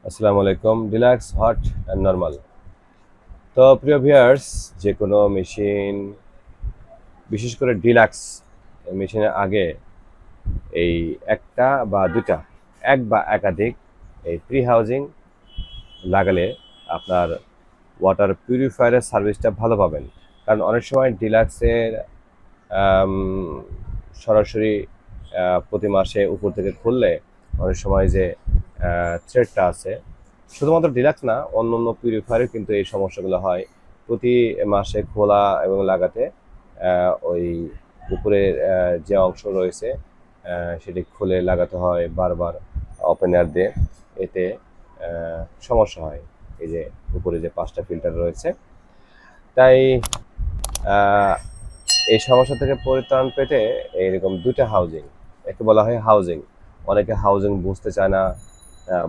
আসসালামু আলাইকুম। Deluxe, hot and normal. তো প্রিয় ভিউয়ার্স, যে কোনো মেশিন, বিশেষ করে ডিলাক্স মেশিনের আগে এই একটা বা দুটা, এক বা একাধিক এই প্রি হাউজিং লাগালে আপনার ওয়াটার পিউরিফায়ারের সার্ভিসটা ভালো পাবেন। কারণ অনেক সময় ডিলাক্সের আম, সরাসরি প্রতি মাসে উপর থেকে খুললে অনেক সময় যে থ্রেডটা আছে, শুধুমাত্র ডিলাক্স না, অন্য অন্য পিউরিফায়ারে কিন্তু এই সমস্যাগুলো হয়। প্রতি মাসে খোলা এবং লাগাতে ওই উপরের যে অংশ রয়েছে সেটি খুলে লাগাতে হয় বারবার ওপেন এয়ার দিয়ে। এতে সমস্যা হয়। এই যে উপরে যে 5টা ফিল্টার রয়েছে, তাই আহ, এই সমস্যা থেকে পরিত্রাণ পেতে এইরকম দুইটা হাউজিং, একে বলা হয় হাউজিং। অনেকে হাউজিং বুঝতে চায় না,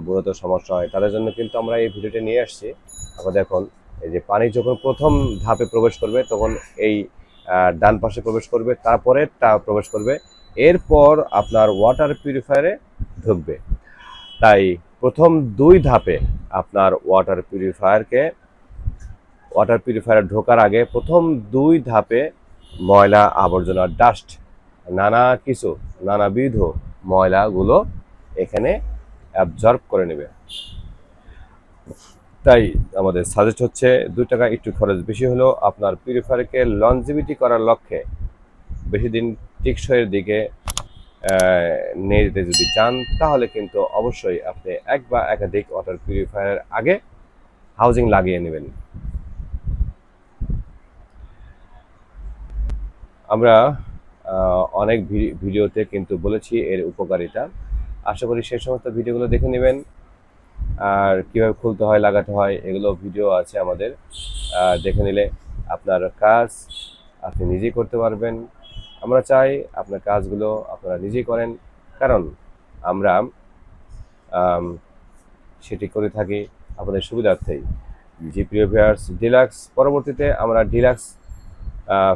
মূলত সমস্যা হয়, তাদের জন্য কিন্তু আমরা এই ভিডিওটা নিয়ে আসছি। আপনারা দেখুন, এই যে পানি যখন প্রথম ধাপে প্রবেশ করবে তখন এই ডান পাশে প্রবেশ করবে, তারপরে তা প্রবেশ করবে, এরপর আপনার ওয়াটার পিউরিফায়ারে ঢুকবে। তাই প্রথম দুই ধাপে আপনার ওয়াটার পিউরিফায়ার ঢোকার আগে প্রথম দুই ধাপে ময়লা আবর্জনা, ডাস্ট, নানাবিধ ময়লাগুলো এখানে অ্যাবজর্ব করে নেবে। তাই আমাদের সাজেস্ট হচ্ছে 2 টাকা একটু খরচ বেশি হলেও আপনার পিউরিফায়ারকে লনজিভিটি করার লক্ষ্যে বেশি দিন টেকসইয়ের দিকে নিয়ে যেতে যদি চান, তাহলে কিন্তু অবশ্যই আপনি এক বা একাধিক ওয়াটার পিউরিফায়ারের আগে হাউজিং লাগিয়ে নেবেন। আমরা অনেক ভিডিওতে কিন্তু বলেছি এর উপকারিতা। আশা করি সেই সমস্ত ভিডিওগুলো দেখে নেবেন। আর কীভাবে খুলতে হয়, লাগাতে হয়, এগুলো ভিডিও আছে আমাদের। দেখে নিলে আপনার কাজ আপনি নিজেই করতে পারবেন। আমরা চাই আপনার কাজগুলো আপনারা নিজেই করেন, কারণ আমরা সেটি করে থাকি আপনাদের সুবিধার্থেই। জি প্রিয় ভিউয়ার্স, ডিলাক্স পরবর্তীতে আমরা ডিলাক্স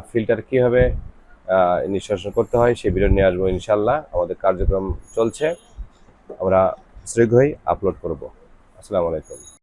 ফিল্টার কীভাবে নিষ্কাশন করতে হয় সেই ভিডিও নিয়ে আসবো ইনশাল্লাহ। আমাদের কার্যক্রম চলছে, আমরা শীঘ্রই আপলোড করব। আসসালামু আলাইকুম।